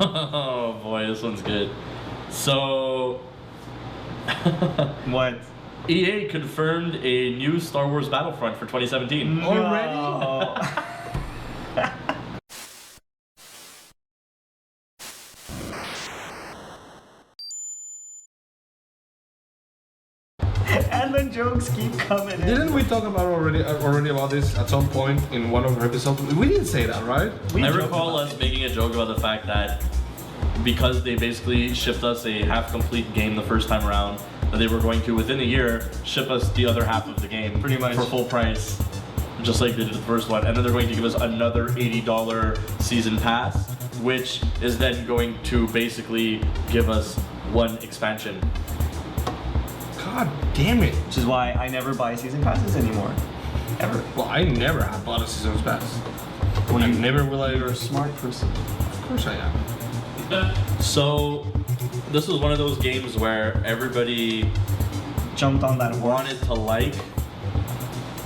Oh boy, this one's good. So, What? EA confirmed a new Star Wars Battlefront for 2017. Already? And the jokes keep coming in. Didn't we talk about already about this at some point in one of our episodes? We didn't say that, right? I recall us making a joke about the fact that because they basically shipped us a half-complete game the first time around, that they were going to, within a year, ship us the other half of the game. Pretty much. For full price, just like they did the first one. And then they're going to give us another $80 season pass, which is then going to basically give us one expansion. God damn it. Which is why I never buy season passes anymore. Ever. Well, I never have bought a season's pass. Well, I never will I. You're a smart person. Of course I am. So, this was one of those games where everybody Jumped on that horse. wanted to like,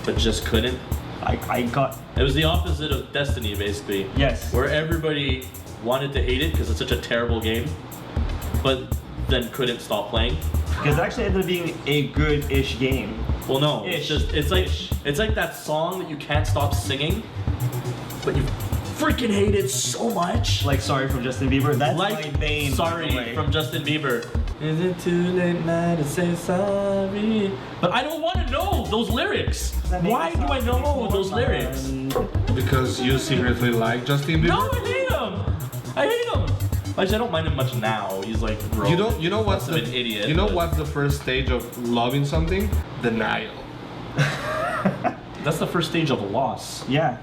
but just couldn't. I got. It was the opposite of Destiny, basically. Yes. Where everybody wanted to hate it because it's such a terrible game, but then couldn't stop playing. Because it actually ended up being a good-ish game. Well, no, Ish. it's like that song that you can't stop singing, but you freaking hate it so much. Like Sorry from Justin Bieber. That's my Like vein. Sorry from Justin Bieber. Is it too late now to say sorry? But I don't want to know those lyrics. Why do I know those lyrics? Because you secretly like Justin Bieber? No, I hate him. I hate him. Actually, I don't mind him much now. He's like, bro, You know what's an idiot. You know but what's the first stage of loving something? Denial. That's the first stage of loss. Yeah.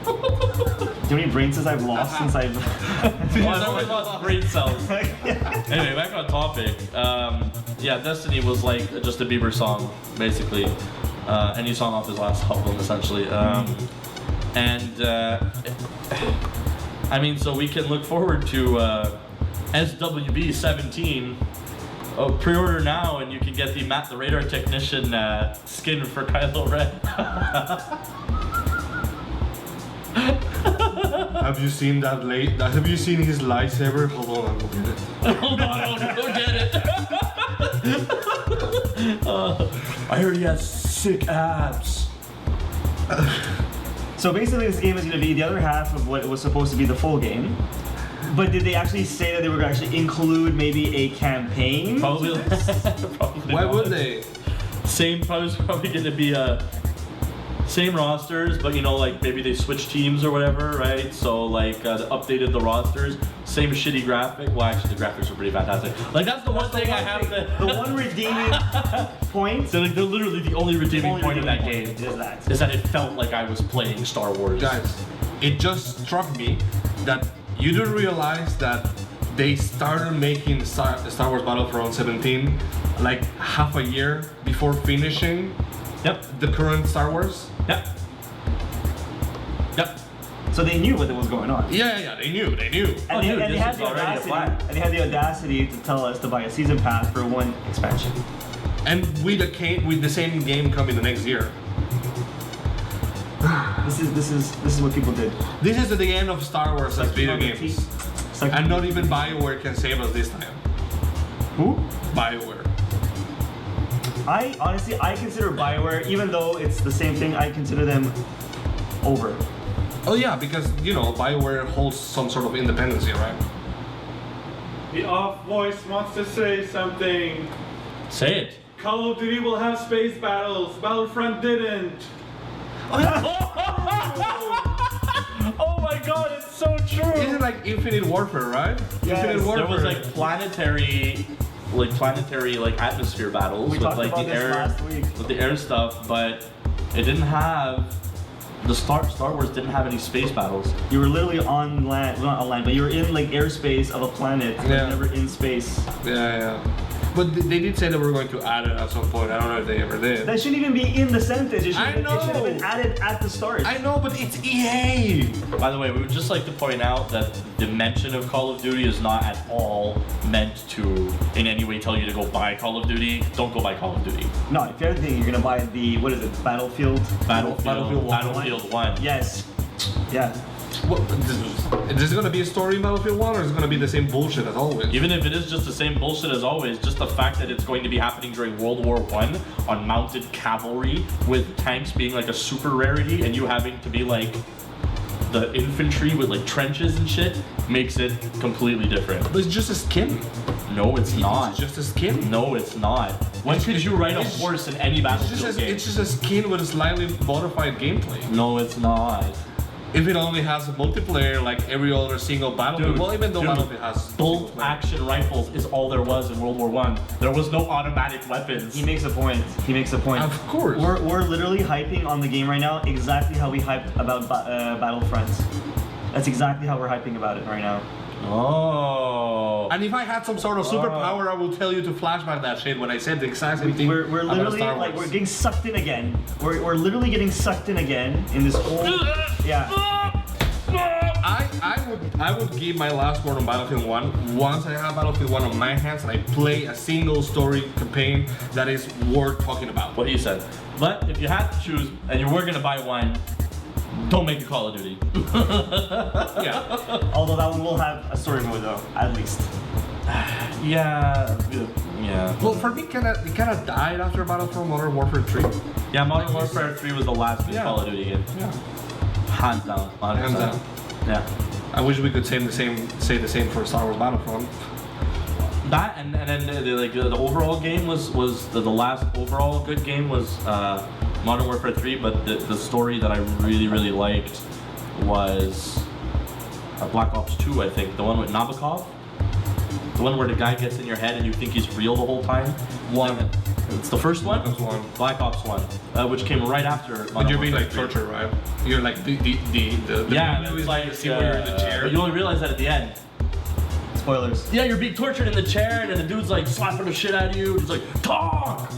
Do you know how many brain cells I've lost since I've... Well, I've always lost brain cells. Anyway, back on topic. Yeah, Destiny was like a Justin Bieber song, basically. Any song off his last album, essentially. I mean, so we can look forward to SWB 17. Oh, pre-order now, and you can get the Matt the Radar Technician skin for Kylo Ren. Have you seen that Have you seen his lightsaber? Hold on, I'll go get it. Hold on, I'll go get it. I heard he has sick abs. So basically this game is going to be the other half of what was supposed to be the full game. But did they actually say that they were going to actually include maybe a campaign? Probably. Probably Why not. would they? Probably going to be same rosters, but you know, like maybe they switched teams or whatever, right? So like they updated the rosters, same shitty graphic. Well, actually, the graphics were pretty fantastic. Like that's the one thing I have to. The one redeeming point. So like they're literally the only redeeming point of that game is that it felt like I was playing Star Wars. Guys, it just struck me that you do realize that they started making Star Wars Battlefront 17 like half a year before finishing the current Star Wars. Yep. So they knew what was going on. Yeah, they knew. And, Oh, they, dude, and they this had is the already a audacity. plan. And they had the audacity to tell us to buy a season pass for one expansion. And with the same game coming the next year. This is what people did. This is the end of Star Wars as video games. It's like, And not even BioWare can save us this time. who? BioWare. I consider BioWare, even though it's the same thing, I consider them over. Oh yeah, because you know BioWare holds some sort of independence here, right? The off voice wants to say something. Say it. Call of Duty will have space battles. Battlefront didn't. Oh my god, it's so true. Isn't it like Infinite Warfare, right? Yes, Infinite Warfare. There was like planetary atmosphere battles We with talked like about the this air last week. with the air stuff, but it didn't have Star Wars didn't have any space battles. You were literally on land, well, not on land, but you were in like airspace of a planet, but Yeah. never in space. Yeah. But they did say they were going to add it at some point. I don't know if they ever did. That shouldn't even be in the sentence. It should, I It should have been know. added at the start. I know, but it's EA. By the way, we would just like to point out that the mention of Call of Duty is not at all meant to in any way tell you to go buy Call of Duty. Don't go buy Call of Duty. No, if you're anything, you're gonna buy the, what is it, Battlefield? Battlefield 1. Yes. Yeah. What, is this gonna be a story in Battlefield 1 or is it gonna be the same bullshit as always? Even if it is just the same bullshit as always, just the fact that it's going to be happening during World War I on mounted cavalry with tanks being like a super rarity and you having to be like the infantry with like trenches and shit makes it completely different. But it's just a skin. No, it's not. It's just a skin. No, it's not. When could you ride a horse in any Battlefield game? It's just a skin with a slightly modified gameplay. No, it's not. If it only has a multiplayer like every other single Battlefield, well, even though Battlefield has bolt action rifles is all there was in World War I. There was no automatic weapons. He makes a point. He makes a point. Of course. We're literally hyping on the game right now exactly how we hyped about Battlefront. That's exactly how we're hyping about it right now. Oh. And if I had some sort of superpower, I will tell you to flashback that shit when I said the exact same thing. We're about literally Star like Wars. we're getting sucked in again. We're literally getting sucked in again in this whole I would give my last word on Battlefield 1 once I have Battlefield 1 on my hands and I play a single story campaign that is worth talking about. What he said. But if you had to choose and you were gonna buy one, don't make a Call of Duty. Yeah. Although that one will have a story mode though, at least. Yeah. Well, for me, it kind of died after Battlefield Modern Warfare 3. Yeah, Modern Warfare 3 was the last good Yeah. Call of Duty game. Yeah. Hands down. 100%. Hands down. Yeah. I wish we could say the same for Star Wars Battlefront. That and then the overall game was the last overall good game was Modern Warfare 3, but the story that I really liked was Black Ops 2, I think, the one with Nabokov, the one where the guy gets in your head and you think he's real the whole time. It's the first one. Black Ops 1. Black Ops 1, which came right after. But you're being like Warfare 3. tortured, right? You're like the Yeah, menu it's is like the scene where you're in the chair. But you only realize that at the end. Spoilers. Yeah, you're being tortured in the chair, and then the dude's like slapping the shit out of you. And he's like, talk!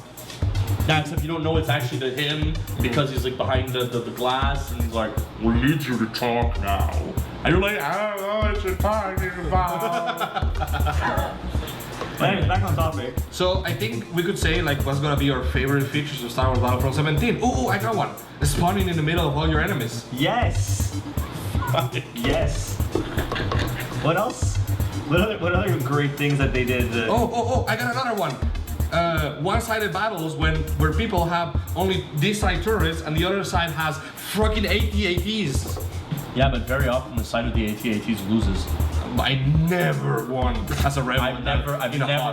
Now, except you don't know it's actually to him because he's like behind the glass, and he's like, we need you to talk now. And you're like, I don't know what you're talking about. Anyways, back on topic. So I think we could say like what's gonna be our favorite features of Star Wars Battlefront 17. Ooh, I got one. Spawning in the middle of all your enemies. Yes. Yes. What else? What other great things that they did? I got another one. One-sided battles where people have only this side turrets and the other side has fucking AT-ATs. Yeah, but very often the side of the AT-ATs loses. I never won as a rebel. I've never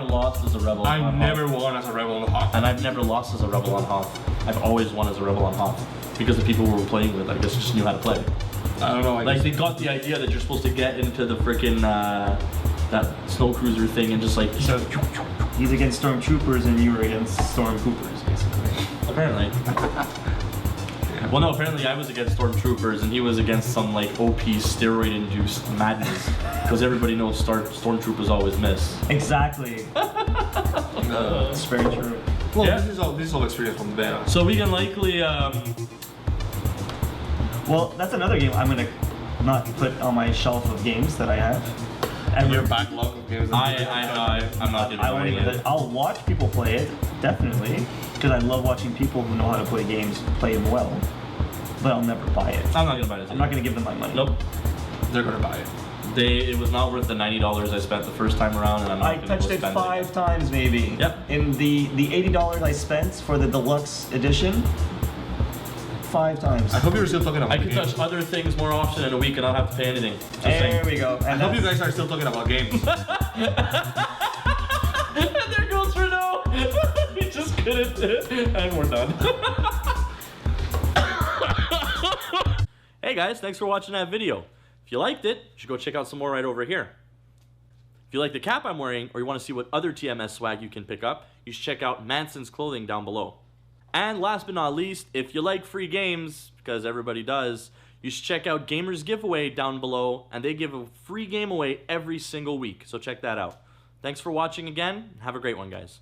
lost as a rebel. I on never Hoth. won as a rebel on the Hawk. And I've never lost as a rebel on Hoth. I've always won as a rebel on Hoth. Because the people we were playing with, I guess, just knew how to play. I don't know. Like, they got the idea that you're supposed to get into the freaking, that snow cruiser thing and just like... So he's against stormtroopers and you were against stormtroopers, basically. Apparently. Well, no, apparently I was against stormtroopers and he was against some like OP steroid-induced madness. Because everybody knows stormtroopers always miss. Exactly. It's very true. Well, Yeah. this is all experience from there. So we can likely, Well, that's another game I'm gonna not put on my shelf of games that I have. And your backlog of games. I'm not gonna I buy won't it. even. I'll watch people play it, definitely, because I love watching people who know how to play games play them well. But I'll never buy it. I'm not gonna buy it. I'm not gonna give them my money. Nope. They're gonna buy it. It was not worth the $90 I spent the first time around, and I'm not I gonna touched go it spend 5 times maybe. Yep. In the $80 I spent for the deluxe edition, 5 times. I hope you're still talking about I could games. touch other things more often in a week and not have to pay anything. Just saying. There we go. I And hope you that's- guys are still talking about games. And there goes Renault. We just couldn't, and we're done. Hey guys, thanks for watching that video. If you liked it, you should go check out some more right over here. If you like the cap I'm wearing, or you want to see what other TMS swag you can pick up, you should check out Manson's clothing down below. And last but not least, if you like free games, because everybody does, you should check out Gamers Giveaway down below, and they give a free game away every single week, so check that out. Thanks for watching again, and have a great one, guys.